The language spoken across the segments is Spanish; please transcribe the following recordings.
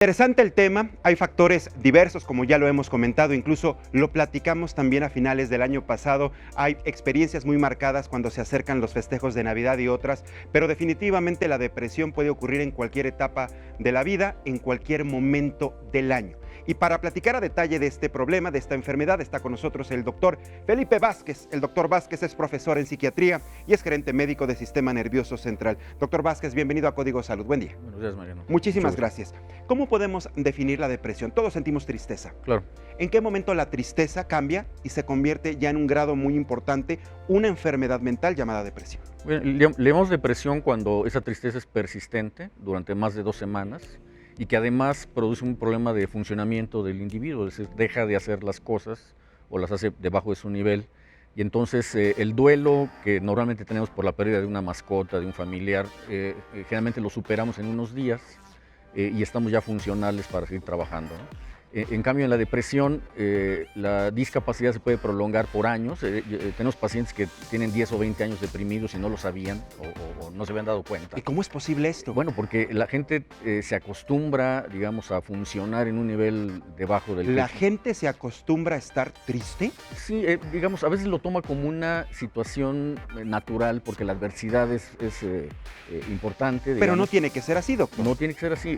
Interesante el tema, hay factores diversos como ya lo hemos comentado, incluso lo platicamos también a finales del año pasado, hay experiencias muy marcadas cuando se acercan los festejos de Navidad y otras, pero definitivamente la depresión puede ocurrir en cualquier etapa de la vida, en cualquier momento del año. Y para platicar a detalle de este problema, de esta enfermedad, está con nosotros el doctor Felipe Vázquez. El doctor Vázquez es profesor en psiquiatría y es gerente médico de Sistema Nervioso Central. Doctor Vázquez, bienvenido a Código Salud. Buen día. Buenos días, Mariano. Muchísimas gracias. ¿Cómo podemos definir la depresión? Todos sentimos tristeza. Claro. ¿En qué momento la tristeza cambia y se convierte ya en un grado muy importante una enfermedad mental llamada depresión? Bueno, le llamamos depresión cuando esa tristeza es persistente durante más de 2 semanas y que además produce un problema de funcionamiento del individuo, es decir, deja de hacer las cosas o las hace debajo de su nivel. Y entonces el duelo que normalmente tenemos por la pérdida de una mascota, de un familiar, generalmente lo superamos en unos días y estamos ya funcionales para seguir trabajando, ¿no? En cambio, en la depresión, la discapacidad se puede prolongar por años. Tenemos pacientes que tienen 10 o 20 años deprimidos y no lo sabían o no se habían dado cuenta. ¿Y cómo es posible esto? Bueno, porque la gente se acostumbra, digamos, a funcionar en un nivel debajo del... ¿La gente se acostumbra a estar triste? Sí, digamos, a veces lo toma como una situación natural porque la adversidad es importante. Pero no tiene que ser así, doctor. No tiene que ser así.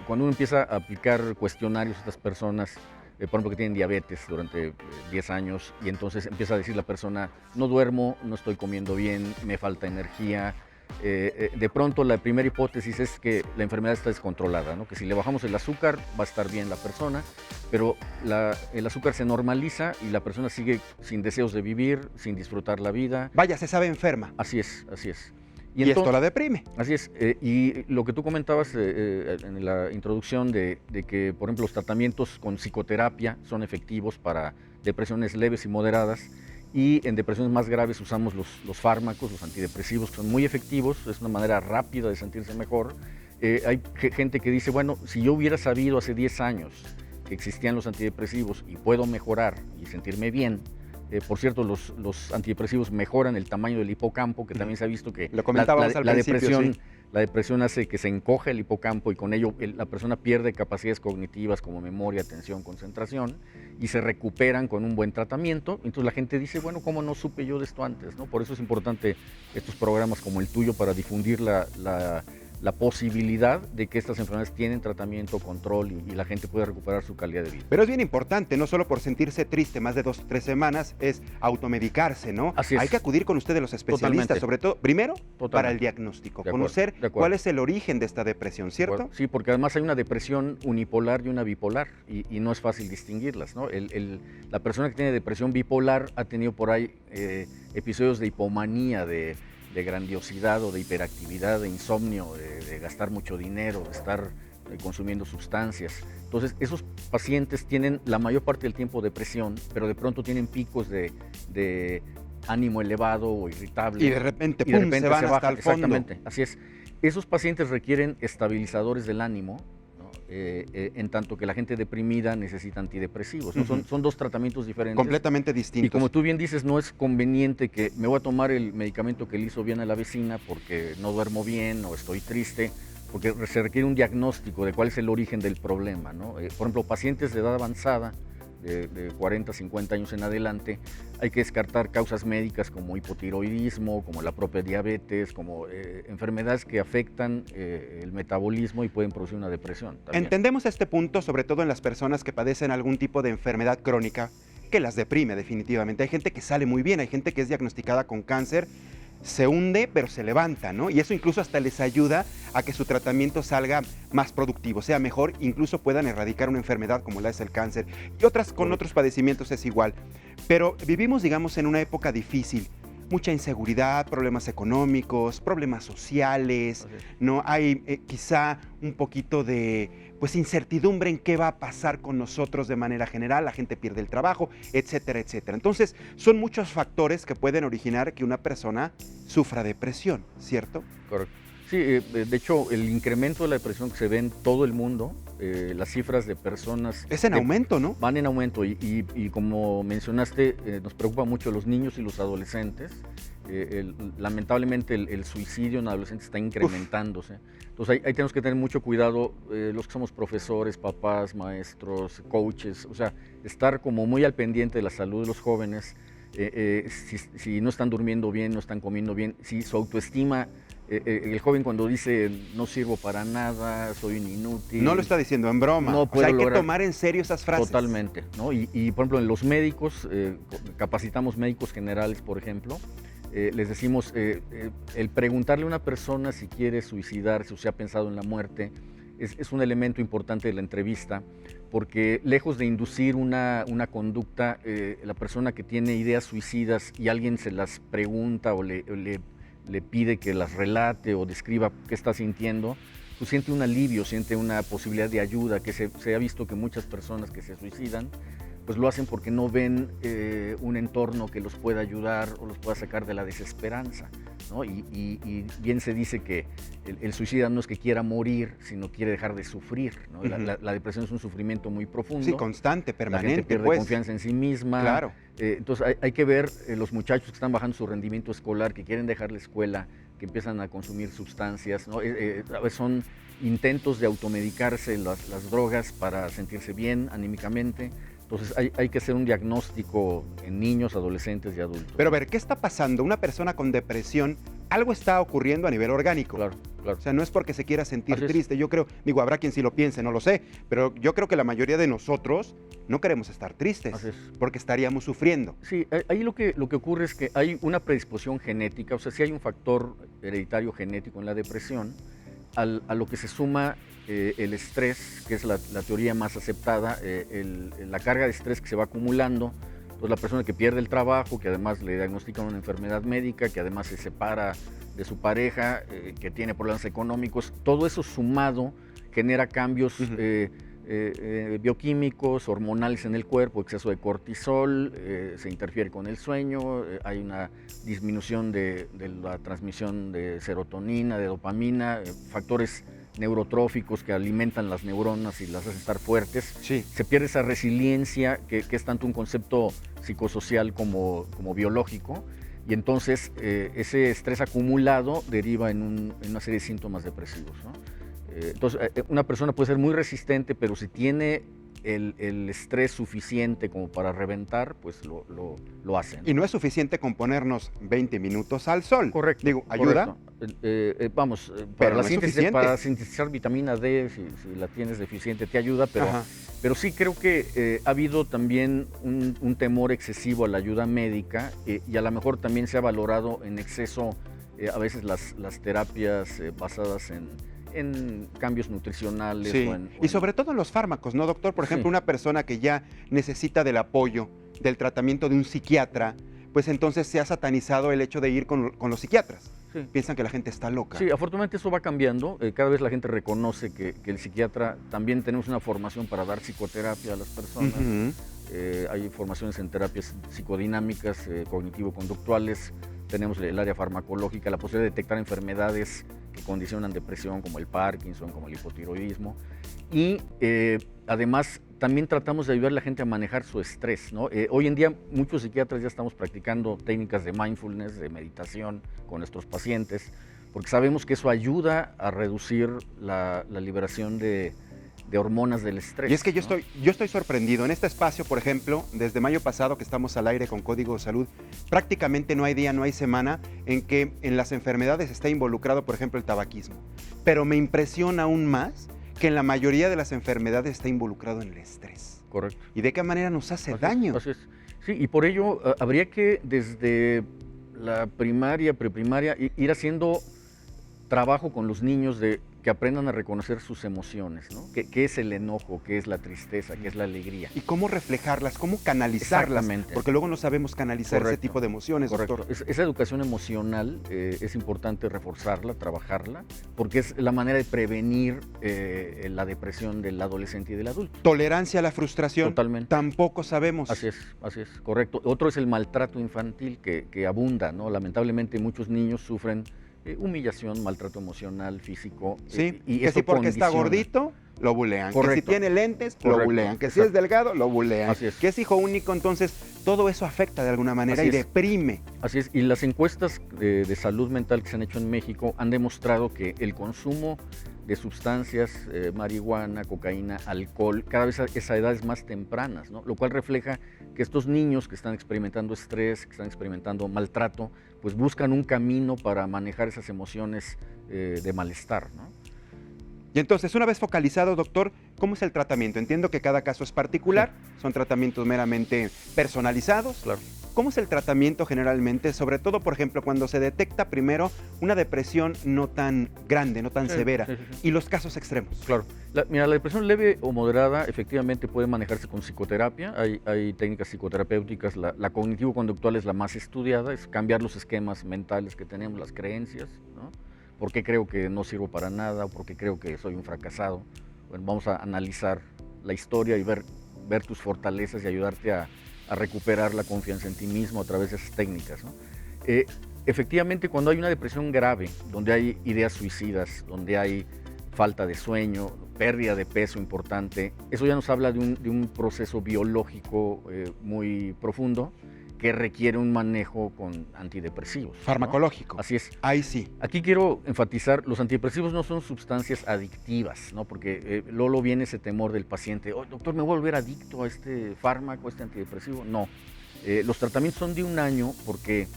Cuando uno empieza a aplicar cuestionarios a estas personas, por ejemplo, que tienen diabetes durante 10 años, y entonces empieza a decir la persona, no duermo, no estoy comiendo bien, me falta energía. De pronto la primera hipótesis es que la enfermedad está descontrolada, ¿no? Que si le bajamos el azúcar va a estar bien la persona, pero el azúcar se normaliza y la persona sigue sin deseos de vivir, sin disfrutar la vida. Vaya, se sabe enferma. Así es, así es. Y entonces, esto la deprime. Así es. Y lo que tú comentabas en la introducción de que, por ejemplo, los tratamientos con psicoterapia son efectivos para depresiones leves y moderadas, y en depresiones más graves usamos los fármacos, los antidepresivos, que son muy efectivos, es una manera rápida de sentirse mejor. Hay gente que dice, bueno, si yo hubiera sabido hace 10 años que existían los antidepresivos y puedo mejorar y sentirme bien. Por cierto, los antidepresivos mejoran el tamaño del hipocampo, que también se ha visto que la depresión hace que se encoja el hipocampo y con ello la persona pierde capacidades cognitivas como memoria, atención, concentración, y se recuperan con un buen tratamiento. Entonces la gente dice, bueno, ¿cómo no supe yo de esto antes, ¿no? Por eso es importante estos programas como el tuyo para difundir la posibilidad de que estas enfermedades tienen tratamiento, control y la gente puede recuperar su calidad de vida. Pero es bien importante, no solo por sentirse triste más de 2 o 3 semanas, es automedicarse, ¿no? Así es. Hay que acudir con ustedes los especialistas, sobre todo, primero, para el diagnóstico, conocer cuál es el origen de esta depresión, ¿cierto? Sí, porque además hay una depresión unipolar y una bipolar y no es fácil distinguirlas, ¿no? La persona que tiene depresión bipolar ha tenido por ahí episodios de hipomanía, de grandiosidad o de hiperactividad, de insomnio, de gastar mucho dinero, de estar consumiendo sustancias. Entonces, esos pacientes tienen la mayor parte del tiempo depresión, pero de pronto tienen picos de ánimo elevado o irritable. Y de repente, ¡pum!, se van hasta el fondo. Exactamente, así es. Esos pacientes requieren estabilizadores del ánimo, en tanto que la gente deprimida necesita antidepresivos, ¿no? Son 2 tratamientos diferentes. Completamente distintos. Y como tú bien dices, no es conveniente que me voy a tomar el medicamento que le hizo bien a la vecina porque no duermo bien o estoy triste, porque se requiere un diagnóstico de cuál es el origen del problema, ¿no? Por ejemplo, pacientes de edad avanzada, de 40, 50 años en adelante, hay que descartar causas médicas como hipotiroidismo, como la propia diabetes, como enfermedades que afectan el metabolismo y pueden producir una depresión también. Entendemos este punto, sobre todo en las personas que padecen algún tipo de enfermedad crónica que las deprime definitivamente. Hay gente que sale muy bien, hay gente que es diagnosticada con cáncer, se hunde pero se levanta, ¿no? Y eso incluso hasta les ayuda a que su tratamiento salga más productivo, sea mejor, incluso puedan erradicar una enfermedad como la es el cáncer y otras con otros padecimientos es igual. Pero vivimos, digamos, en una época difícil, mucha inseguridad, problemas económicos, problemas sociales, ¿no? Hay quizá un poquito de incertidumbre en qué va a pasar con nosotros de manera general, la gente pierde el trabajo, etcétera, etcétera. Entonces, son muchos factores que pueden originar que una persona sufra depresión, ¿cierto? Correcto. Sí, de hecho, el incremento de la depresión que se ve en todo el mundo, las cifras de personas... Es en aumento, ¿no? Van en aumento y como mencionaste, nos preocupa mucho los niños y los adolescentes. Lamentablemente el suicidio en adolescentes está incrementándose. Entonces ahí tenemos que tener mucho cuidado, los que somos profesores, papás, maestros, coaches, o sea, estar como muy al pendiente de la salud de los jóvenes, si no están durmiendo bien, no están comiendo bien, si su autoestima, el joven cuando dice no sirvo para nada, soy un inútil. No lo está diciendo en broma, No o sea, hay que lograr. tomar en serio esas frases. Totalmente, ¿no? Y por ejemplo, en los médicos, capacitamos médicos generales, por ejemplo, les decimos, el preguntarle a una persona si quiere suicidarse o si ha pensado en la muerte es un elemento importante de la entrevista, porque lejos de inducir una conducta, la persona que tiene ideas suicidas y alguien se las pregunta o le pide que las relate o describa qué está sintiendo, pues siente un alivio, siente una posibilidad de ayuda, que se ha visto que muchas personas que se suicidan pues lo hacen porque no ven un entorno que los pueda ayudar o los pueda sacar de la desesperanza, ¿no? Y bien se dice que el suicida no es que quiera morir, sino quiere dejar de sufrir, ¿no? La depresión es un sufrimiento muy profundo. Sí, constante, permanente. La gente pierde pues. confianza en sí misma. Claro. Entonces hay que ver los muchachos que están bajando su rendimiento escolar, que quieren dejar la escuela, que empiezan a consumir sustancias, ¿no? A veces son intentos de automedicarse las drogas para sentirse bien anímicamente. Entonces hay que hacer un diagnóstico en niños, adolescentes y adultos. Pero a ver, ¿qué está pasando? Una persona con depresión, algo está ocurriendo a nivel orgánico. Claro. O sea, no es porque se quiera sentir Así es. triste. Yo creo, habrá quien sí lo piense, no lo sé, pero yo creo que la mayoría de nosotros no queremos estar tristes, Así es. porque estaríamos sufriendo. Sí, ahí lo que ocurre es que hay una predisposición genética, o sea, sí hay un factor hereditario genético en la depresión, a lo que se suma el estrés, que es la teoría más aceptada, la carga de estrés que se va acumulando, pues la persona que pierde el trabajo, que además le diagnostican una enfermedad médica, que además se separa de su pareja, que tiene problemas económicos, todo eso sumado genera cambios bioquímicos, hormonales en el cuerpo, exceso de cortisol, se interfiere con el sueño, hay una disminución de la transmisión de serotonina, de dopamina, factores neurotróficos que alimentan las neuronas y las hacen estar fuertes. Sí. Se pierde esa resiliencia que es tanto un concepto psicosocial como biológico, y entonces ese estrés acumulado deriva en una serie de síntomas depresivos, ¿no? Entonces, una persona puede ser muy resistente, pero si tiene el estrés suficiente como para reventar, pues lo hacen. Y no es suficiente con ponernos 20 minutos al sol. Correcto. Digo, ¿ayuda? Vamos, Pero para sintetizar vitamina D, si la tienes deficiente, te ayuda, pero sí creo que ha habido también un temor excesivo a la ayuda médica, y a lo mejor también se ha valorado en exceso a veces las terapias basadas en cambios nutricionales. Sí. Y sobre todo en los fármacos, ¿no, doctor? Por ejemplo, una persona que ya necesita del apoyo, del tratamiento de un psiquiatra, pues entonces se ha satanizado el hecho de ir con los psiquiatras. Sí. Piensan que la gente está loca. Sí, afortunadamente eso va cambiando. Cada vez la gente reconoce que el psiquiatra, también tenemos una formación para dar psicoterapia a las personas. Hay formaciones en terapias psicodinámicas, cognitivo-conductuales. Tenemos el área farmacológica, la posibilidad de detectar enfermedades que condicionan depresión, como el Parkinson, como el hipotiroidismo. Y además también tratamos de ayudar a la gente a manejar su estrés, ¿no? Hoy en día muchos psiquiatras ya estamos practicando técnicas de mindfulness, de meditación con nuestros pacientes, porque sabemos que eso ayuda a reducir la liberación de hormonas del estrés. Y es que yo estoy sorprendido. En este espacio, por ejemplo, desde mayo pasado que estamos al aire con Código Salud, prácticamente no hay día, no hay semana en que en las enfermedades está involucrado, por ejemplo, el tabaquismo. Pero me impresiona aún más que en la mayoría de las enfermedades está involucrado en el estrés. Correcto. ¿Y de qué manera nos hace daño? Así es. Sí, y por ello habría que desde la primaria, preprimaria, ir haciendo trabajo con los niños de que aprendan a reconocer sus emociones, ¿no? ¿Qué es el enojo? ¿Qué es la tristeza? ¿Qué es la alegría? Y cómo reflejarlas, cómo canalizarlas. Exactamente. Porque luego no sabemos canalizar Correcto. ese tipo de emociones, Correcto. doctor. Esa educación emocional es importante reforzarla, trabajarla, porque es la manera de prevenir la depresión del adolescente y del adulto. Tolerancia a la frustración. Totalmente. Tampoco sabemos. Así es, correcto. Otro es el maltrato infantil que abunda, ¿no? Lamentablemente muchos niños sufren humillación, maltrato emocional, físico. Sí, y que eso si porque está condiciona. gordito, lo bulean. Correcto. Que si tiene lentes, lo Correcto. bulean. Que si Exacto. es delgado, lo bulean. Así es. Que es hijo único, entonces todo eso afecta de alguna manera y deprime. Así es, y las encuestas de salud mental que se han hecho en México han demostrado que el consumo de sustancias, marihuana, cocaína, alcohol, cada vez a edades más tempranas, ¿no? Lo cual refleja que estos niños que están experimentando estrés, que están experimentando maltrato, pues buscan un camino para manejar esas emociones de malestar, ¿no? Y entonces, una vez focalizado, doctor, ¿cómo es el tratamiento? Entiendo que cada caso es particular, son tratamientos meramente personalizados. Claro. ¿Cómo es el tratamiento generalmente? Sobre todo, por ejemplo, cuando se detecta primero una depresión no tan grande, no tan severa, y los casos extremos. Claro. Mira, la depresión leve o moderada efectivamente puede manejarse con psicoterapia. Hay técnicas psicoterapéuticas. La cognitivo-conductual es la más estudiada, es cambiar los esquemas mentales que tenemos, las creencias, ¿no? ¿Por qué creo que no sirvo para nada o por qué creo que soy un fracasado? Bueno, vamos a analizar la historia y ver tus fortalezas y ayudarte a recuperar la confianza en ti mismo a través de esas técnicas, ¿no? Efectivamente, cuando hay una depresión grave, donde hay ideas suicidas, donde hay falta de sueño, pérdida de peso importante, eso ya nos habla de un proceso biológico muy profundo, que requiere un manejo con antidepresivos, farmacológico, ¿no? Así es. Ahí sí. Aquí quiero enfatizar, los antidepresivos no son sustancias adictivas, ¿no? Porque luego viene ese temor del paciente, oh, doctor, ¿me voy a volver adicto a este fármaco, a este antidepresivo? No. Los tratamientos son de 1 año porque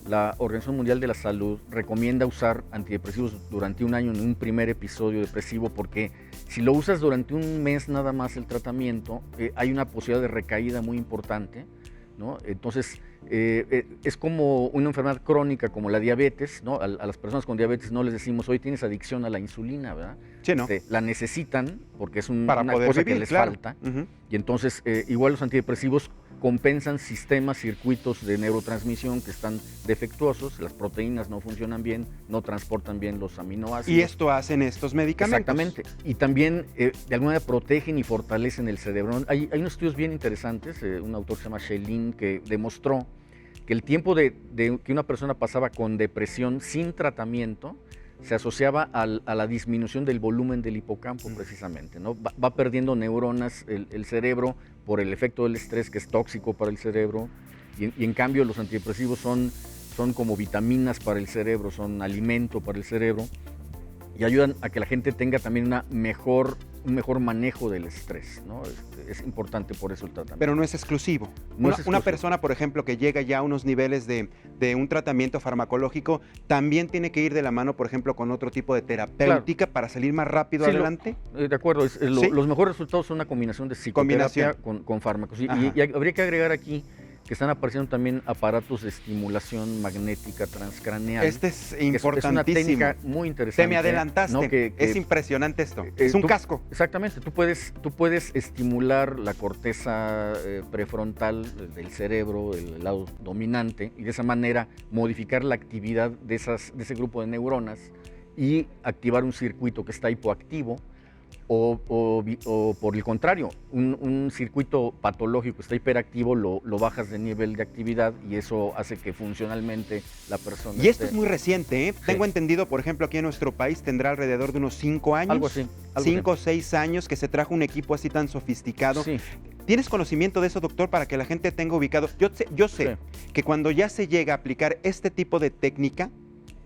la Organización Mundial de la Salud recomienda usar antidepresivos durante 1 año en un primer episodio depresivo, porque si lo usas durante 1 mes nada más el tratamiento, hay una posibilidad de recaída muy importante, ¿no? Entonces, es como una enfermedad crónica como la diabetes, ¿no? A las personas con diabetes no les decimos, hoy tienes adicción a la insulina, ¿verdad? Sí, ¿no? La necesitan porque es una poder cosa vivir, que les claro. falta. Y entonces, igual los antidepresivos compensan sistemas, circuitos de neurotransmisión que están defectuosos, las proteínas no funcionan bien, no transportan bien los aminoácidos. Y esto hacen estos medicamentos. Exactamente. Y también, de alguna manera, protegen y fortalecen el cerebro. Hay unos estudios bien interesantes, un autor se llama Shelin, que demostró que el tiempo de que una persona pasaba con depresión sin tratamiento se asociaba a la disminución del volumen del hipocampo, precisamente, ¿no? Va perdiendo neuronas el cerebro por el efecto del estrés, que es tóxico para el cerebro, y en cambio los antidepresivos son como vitaminas para el cerebro, son alimento para el cerebro, y ayudan a que la gente tenga también un mejor manejo del estrés, ¿no? Es importante por eso el tratamiento. Pero no es exclusivo. Una persona, por ejemplo, que llega ya a unos niveles de un tratamiento farmacológico, también tiene que ir de la mano, por ejemplo, con otro tipo de terapéutica, claro, para salir más rápido adelante. De acuerdo, ¿sí? Los mejores resultados son una combinación de psicoterapia con fármacos. Y habría que agregar aquí que están apareciendo también aparatos de estimulación magnética transcraneal. Este es importantísimo. Es una técnica muy interesante. Te me adelantaste, ¿no? Es impresionante esto. Es un casco. Exactamente, tú puedes estimular la corteza prefrontal del cerebro, el lado dominante, y de esa manera modificar la actividad de ese grupo de neuronas y activar un circuito que está hipoactivo, o por el contrario, un circuito patológico está hiperactivo, lo bajas de nivel de actividad y eso hace que funcionalmente la persona... Y esto es muy reciente, ¿eh? Sí. Tengo entendido, por ejemplo, aquí en nuestro país tendrá alrededor de unos 5 años. Algo así. 5 o 6 años que se trajo un equipo así tan sofisticado. Sí. ¿Tienes conocimiento de eso, doctor, para que la gente tenga ubicado? Yo sé que cuando ya se llega a aplicar este tipo de técnica,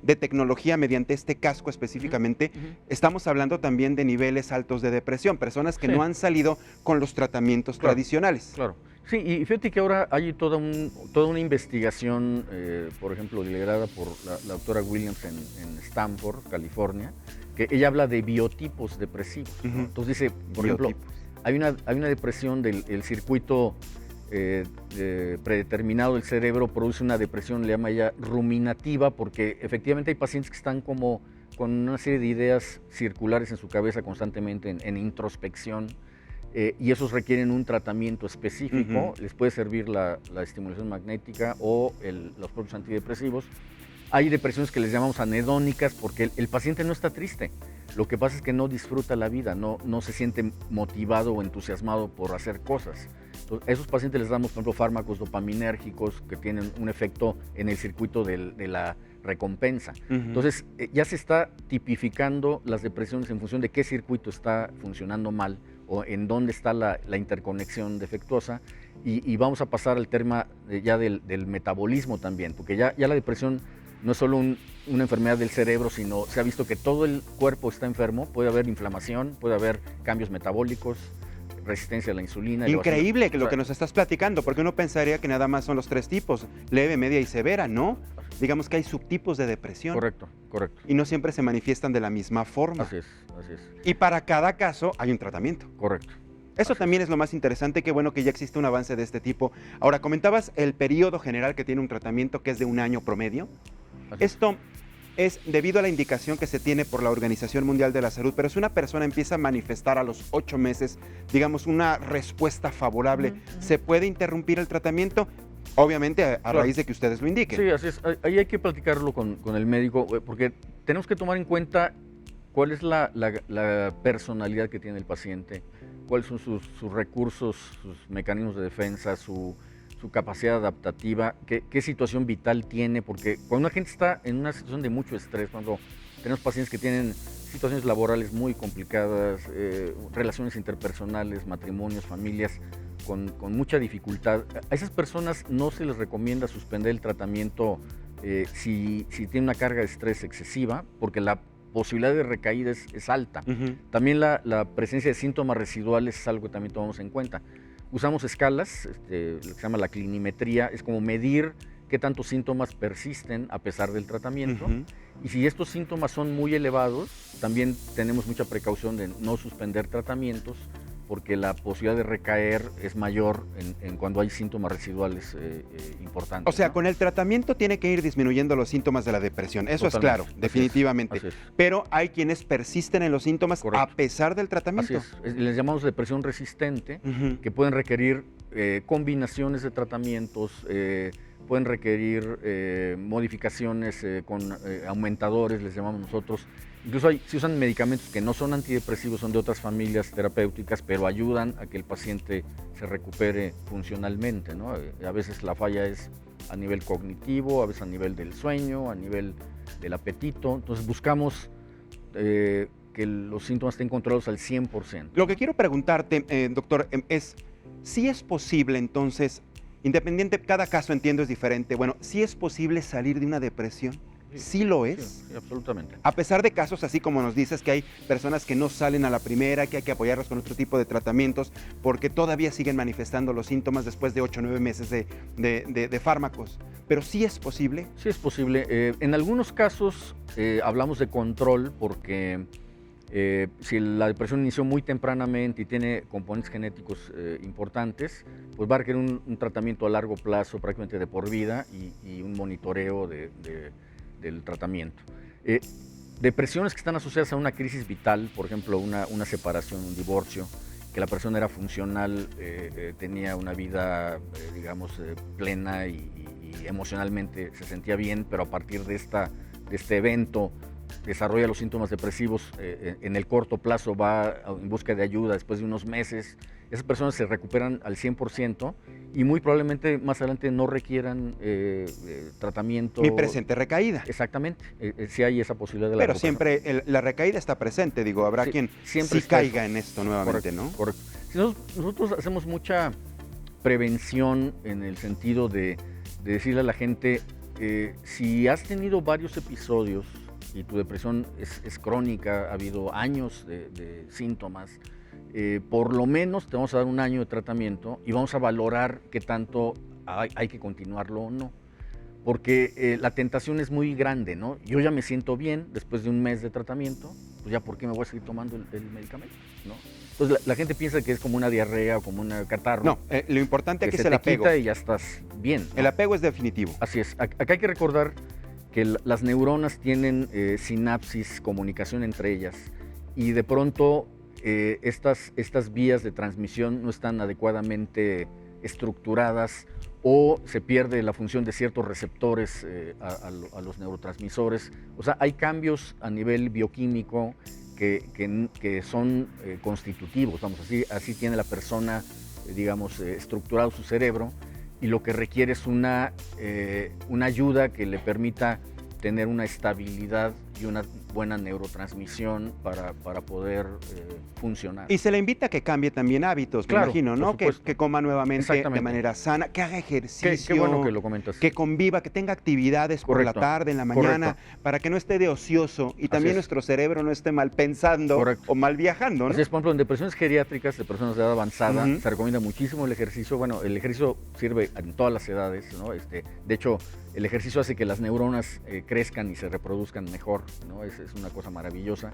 de tecnología mediante este casco específicamente, estamos hablando también de niveles altos de depresión, personas que no han salido con los tratamientos tradicionales. Claro. Sí, y fíjate que ahora hay toda una investigación, por ejemplo, liderada por la doctora Williams en Stanford, California, que ella habla de biotipos depresivos, ¿no? Entonces dice, por ejemplo, hay una depresión del circuito predeterminado del cerebro, produce una depresión, le llama ella ruminativa, porque efectivamente hay pacientes que están como con una serie de ideas circulares en su cabeza constantemente en introspección, y esos requieren un tratamiento específico. Les puede servir la estimulación magnética o los propios antidepresivos. Hay depresiones que les llamamos anhedónicas porque el paciente no está triste, lo que pasa es que no disfruta la vida, no se siente motivado o entusiasmado por hacer cosas. Entonces, a esos pacientes les damos, por ejemplo, fármacos dopaminérgicos que tienen un efecto en el circuito de la recompensa. Entonces, ya se está tipificando las depresiones en función de qué circuito está funcionando mal o en dónde está la interconexión defectuosa. y vamos a pasar al tema ya del metabolismo también, porque ya la depresión no es solo una enfermedad del cerebro, sino se ha visto que todo el cuerpo está enfermo, puede haber inflamación, puede haber cambios metabólicos, resistencia a la insulina. Increíble que lo que nos estás platicando, porque uno pensaría que nada más son los 3 tipos, leve, media y severa, ¿no? Digamos que hay subtipos de depresión. Correcto. Y no siempre se manifiestan de la misma forma. Así es. Y para cada caso hay un tratamiento. Correcto. Eso también es lo más interesante, qué bueno que ya existe un avance de este tipo. Ahora, comentabas el periodo general que tiene un tratamiento, que es de 1 año promedio. Esto es debido a la indicación que se tiene por la Organización Mundial de la Salud, pero si una persona empieza a manifestar a los 8 meses, digamos, una respuesta favorable, ¿se puede interrumpir el tratamiento? Obviamente a raíz de que ustedes lo indiquen. Sí, así es. Ahí hay que platicarlo con el médico, porque tenemos que tomar en cuenta cuál es la personalidad que tiene el paciente, cuáles son sus recursos, sus mecanismos de defensa, su capacidad adaptativa, qué situación vital tiene, porque cuando una gente está en una situación de mucho estrés, cuando tenemos pacientes que tienen situaciones laborales muy complicadas, relaciones interpersonales, matrimonios, familias con mucha dificultad, a esas personas no se les recomienda suspender el tratamiento si tienen una carga de estrés excesiva, porque la posibilidad de recaída es alta. También la presencia de síntomas residuales es algo que también tomamos en cuenta. Usamos escalas, lo que se llama la clinimetría, es como medir qué tantos síntomas persisten a pesar del tratamiento. Y si estos síntomas son muy elevados, también tenemos mucha precaución de no suspender tratamientos, porque la posibilidad de recaer es mayor en cuando hay síntomas residuales importantes. O sea, ¿no? con el tratamiento tiene que ir disminuyendo los síntomas de la depresión, eso es claro, definitivamente. Así es. Pero hay quienes persisten en los síntomas a pesar del tratamiento. Así es. Les llamamos depresión resistente, que pueden requerir combinaciones de tratamientos, pueden requerir modificaciones con aumentadores, les llamamos nosotros. Incluso se usan medicamentos que no son antidepresivos, son de otras familias terapéuticas, pero ayudan a que el paciente se recupere funcionalmente, ¿no? A veces la falla es a nivel cognitivo, a veces a nivel del sueño, a nivel del apetito. Entonces buscamos que los síntomas estén controlados al 100%. Lo que quiero preguntarte, doctor, es si es posible entonces, independiente, cada caso entiendo es diferente, bueno, si es posible salir de una depresión. ¿Sí lo es? Sí, absolutamente. A pesar de casos así como nos dices, que hay personas que no salen a la primera, que hay que apoyarlos con otro tipo de tratamientos, porque todavía siguen manifestando los síntomas después de 8 o 9 meses de fármacos. ¿Pero sí es posible? Sí es posible. En algunos casos hablamos de control porque si la depresión inició muy tempranamente y tiene componentes genéticos importantes, pues va a requerir un tratamiento a largo plazo, prácticamente de por vida, y un monitoreo del tratamiento. Depresiones que están asociadas a una crisis vital, por ejemplo, una separación, un divorcio, que la persona era funcional, tenía una vida, digamos, plena y emocionalmente se sentía bien, pero a partir de este evento desarrolla los síntomas depresivos, en el corto plazo va en busca de ayuda después de unos meses. Esas personas se recuperan al 100% y muy probablemente más adelante no requieran tratamiento. Mi presente recaída. Exactamente, sí hay esa posibilidad de la recuperación. Pero siempre la recaída está presente, digo, habrá quien sí caiga en esto nuevamente, correcto, ¿no? Correcto. Si nosotros hacemos mucha prevención en el sentido de decirle a la gente, si has tenido varios episodios y tu depresión es crónica, ha habido años de síntomas, por lo menos te vamos a dar 1 año de tratamiento y vamos a valorar qué tanto hay que continuarlo o no. Porque la tentación es muy grande, ¿no? Yo ya me siento bien después de 1 mes de tratamiento, pues ya ¿por qué me voy a seguir tomando el medicamento? ¿No? Entonces la gente piensa que es como una diarrea o como un catarro. No, lo importante aquí es el apego. Quita y ya estás bien, ¿no? El apego es definitivo. Así es. Acá hay que recordar que las neuronas tienen sinapsis, comunicación entre ellas, y de pronto estas vías de transmisión no están adecuadamente estructuradas o se pierde la función de ciertos receptores a los neurotransmisores. O sea, hay cambios a nivel bioquímico que son constitutivos, vamos, así tiene la persona, digamos, estructurado su cerebro, y lo que requiere es una ayuda que le permita tener una estabilidad y una buena neurotransmisión para poder funcionar. Y se le invita a que cambie también hábitos, Claro, me imagino, ¿no? por Que coma nuevamente de Exactamente. manera sana, que haga ejercicio, Qué bueno que lo comentas. que conviva, que tenga actividades por la Correcto, tarde, en la mañana, correcto. para que no esté de ocioso y también es. nuestro cerebro no esté mal pensando Correcto. o mal viajando, ¿no? Así es, por ejemplo, en depresiones geriátricas de personas de edad avanzada Ujú. se recomienda muchísimo el ejercicio. Bueno, el ejercicio sirve en todas las edades, ¿no? De hecho, el ejercicio hace que las neuronas crezcan y se reproduzcan mejor, ¿no? Es una cosa maravillosa.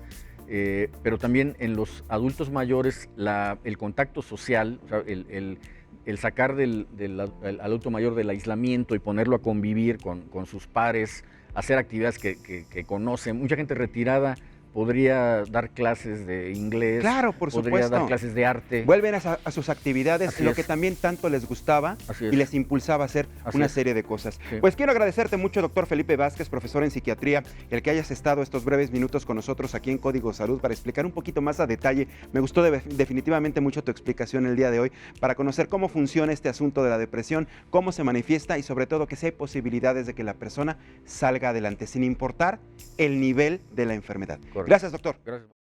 Pero también en los adultos mayores, el contacto social, o sea, el sacar al adulto mayor del aislamiento y ponerlo a convivir con sus pares, hacer actividades que conocen. Mucha gente retirada podría dar clases de inglés, Claro, por podría supuesto. dar clases de arte. Vuelven a sus actividades, Así lo es. que también tanto les gustaba Así y es. les impulsaba a hacer Así una es. serie de cosas. Sí. Pues quiero agradecerte mucho, doctor Felipe Vázquez, profesor en psiquiatría, el que hayas estado estos breves minutos con nosotros aquí en Código Salud para explicar un poquito más a detalle. Me gustó definitivamente mucho tu explicación el día de hoy para conocer cómo funciona este asunto de la depresión, cómo se manifiesta y sobre todo que si hay posibilidades de que la persona salga adelante sin importar el nivel de la enfermedad. Correcto. Gracias, doctor. Gracias.